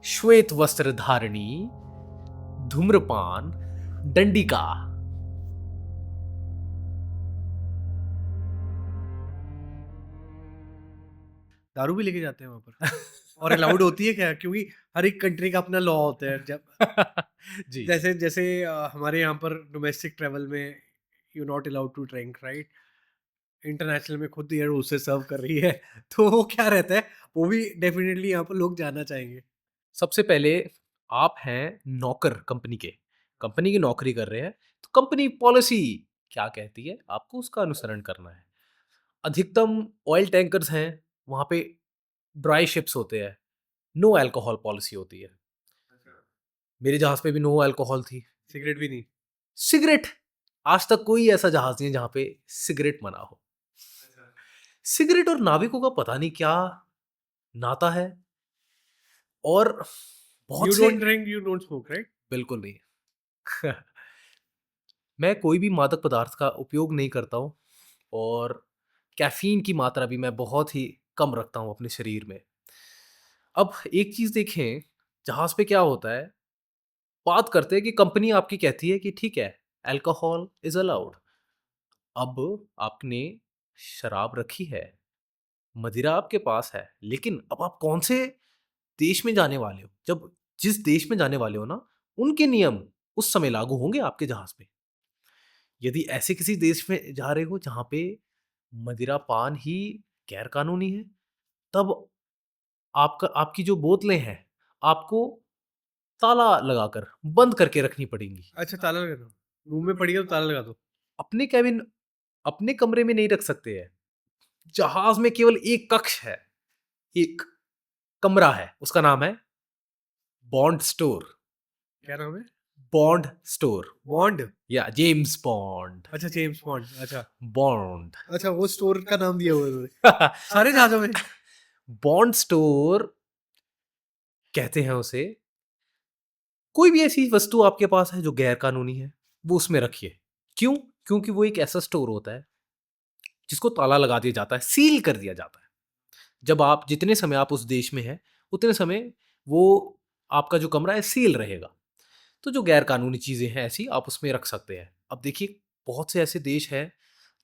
श्वेत वस्त्र धारणी, धूम्रपान, दंडिका। दारू भी लेके जाते हैं वहां पर? और अलाउड होती है क्या? क्योंकि हर एक कंट्री का अपना लॉ होता है। जब जी। जैसे जैसे हमारे यहाँ पर डोमेस्टिक ट्रेवल में you not allowed to drink, right? International में खुद एयर होस्टेस सर्व कर रही है तो वो क्या रहता है, वो भी डेफिनेटली यहाँ पर लोग जानना चाहेंगे। सबसे पहले आप हैं नौकर कंपनी के, कंपनी की नौकरी कर रहे हैं, तो कंपनी पॉलिसी क्या कहती है आपको उसका अनुसरण करना है। अधिकतम ऑयल टैंकर्स हैं, वहाँ पे ड्राई शिप्स होते हैं, नो अल्कोहल पॉलिसी होती है। मेरे जहाज़ पे भी नो अल्कोहल थी। सिगरेट भी नहीं? सिगरेट, आज तक कोई ऐसा जहाज़ नहीं है जहाँ पे सिगरेट मना हो। सिगरेट और नाविकों का पता नहीं क्या नाता है, और बहुत यू से don't drink, you don't smoke, right? बिल्कुल नहीं। मैं कोई भी मादक पदार्थ का उपयोग नहीं करता हूँ, और कैफ़ीन की मात्रा भी मैं बहुत ही कम रखता हूँ अपने शरीर में। अब एक चीज़ देखें, जहाज़ पे क्या होता है, बात करते हैं कि कंपनी आपकी कहती है कि ठीक है, अल्कोहल इज़ अलाउड। अब आपने शराब रखी है, मदिरा आपके पास है, लेकिन अब आप कौन से देश में जाने वाले हो? जब जिस देश में जाने वाले हो ना, उनके नियम उस समय लागू होंगे आपके जहाज़ पे। यदि ऐसे किसी देश में जा रहे हो जहाँ पे मदिरा पान ही गैर कानूनी है, तब आपकी जो बोतलें हैं, आपको ताला लगाकर बंद करके रखनी पड़ेंगी। अच्छा, ताला लगा दो। रूम में पड़ी है तो ताला लगा दो। अपने केबिन, अपने कमरे में नहीं रख सकते हैं। जहाज़ में केवल एक कक्ष है, एक कमरा है, उसका नाम है बॉन्ड स्टोर। क्या नाम है? Bond store bond? या जेम्स बॉन्ड। अच्छा, जेम्स बॉन्ड। अच्छा। बॉन्ड। अच्छा, वो स्टोर का नाम दिया हुआ है उन्होंने सारे जहाजों में? बॉन्ड स्टोर कहते हैं उसे। कोई भी ऐसी वस्तु आपके पास है जो गैर कानूनी है, वो उसमें रखिए। क्यों? क्योंकि वो एक ऐसा स्टोर होता है जिसको ताला लगा दिया जाता है, सील कर दिया जाता है। जब आप जितने समय आप उस देश में हैं, उतने समय वो आपका जो कमरा है सील रहेगा। तो जो गैर कानूनी चीज़ें हैं ऐसी आप उसमें रख सकते हैं। अब देखिए, बहुत से ऐसे देश हैं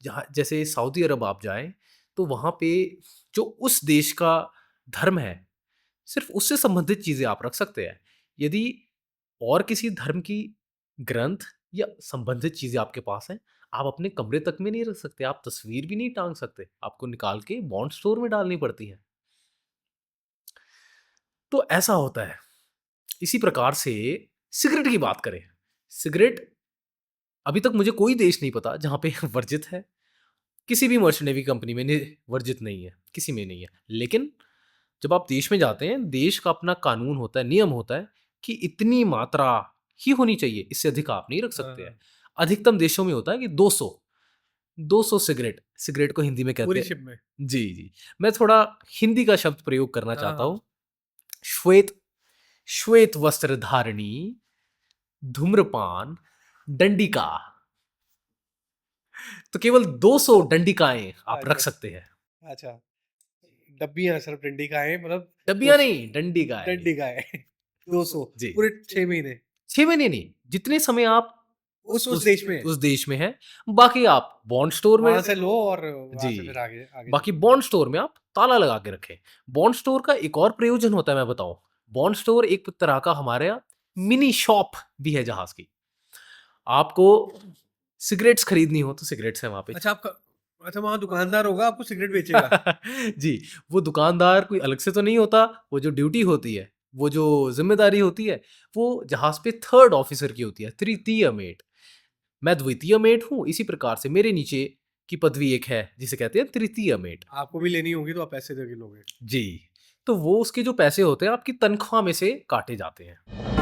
जहाँ, जैसे सऊदी अरब आप जाएँ, तो वहाँ पे जो उस देश का धर्म है, सिर्फ़ उससे संबंधित चीज़ें आप रख सकते हैं। यदि और किसी धर्म की ग्रंथ या संबंधित चीज़ें आपके पास हैं, आप अपने कमरे तक में नहीं रख सकते, आप तस्वीर भी नहीं टाँग सकते, आपको निकाल के बॉन्ड स्टोर में डालनी पड़ती है। तो ऐसा होता है। इसी प्रकार से सिगरेट की बात करें, सिगरेट अभी तक मुझे कोई देश नहीं पता जहाँ पे वर्जित है, किसी भी मर्चेंट नेवी कंपनी में वर्जित नहीं है, किसी में नहीं है। लेकिन जब आप देश में जाते हैं, देश का अपना कानून होता है, नियम होता है कि इतनी मात्रा ही होनी चाहिए, इससे अधिक आप नहीं रख हाँ, सकते हैं। हाँ। अधिकतम देशों में होता है कि 200, 200 सिगरेट, सिगरेट को हिंदी में कहते पूरी हैं। शिप में? जी, जी। मैं थोड़ा हिंदी का शब्द प्रयोग करना हाँ, चाहता हाँ। हूँ। श्वेत, श्वेत वस्त्र धारणी, धूम्रपान, दंडिका। तो केवल 200 दंडिकाएँ आप रख अच्छा, सकते हैं। अच्छा। डब्बियाँ सिर्फ डंडी का है, मतलब डब्बियाँ 200 नहीं, दंडिकाएँ। डंडी का है 200 जी। पूरे 6 महीने 6 महीने नहीं, जितने समय आप उस देश में है। उस देश में हैं, बाकी आप बॉन्ड स्टोर में। वहाँ से लो और वहाँ से फिर जी, आगे आगे बाकी चलो। बॉन्ड स्टोर में आप ताला लगा के रखें। बॉन्ड स्टोर का एक और प्रयोजन होता है, मैं बताऊँ। बॉन्ड स्टोर एक तरह का हमारे यहाँ मिनी शॉप भी है जहाज़ की। आपको सिगरेट्स खरीदनी हो तो सिगरेट्स हैं वहाँ पे। अच्छा, आपका अच्छा वहाँ दुकानदार होगा, आपको सिगरेट बेचेगा? जी, वो दुकानदार कोई अलग से तो नहीं होता, वो जो ड्यूटी होती है, वो जो ज़िम्मेदारी होती है, वो जहाज़ पे 3rd ऑफ़िसर की होती है, तृतीय मेट। मैं द्वितीय मेट हूँ, इसी प्रकार से मेरे नीचे की पदवी एक है, जिसे कहते हैं तृतीय मेट। आपको भी लेनी होगी तो आप पैसे दे के लोगे। जी, तो वो उसके जो पैसे होते हैं, आपकी तनख्वाह में से काटे जाते हैं।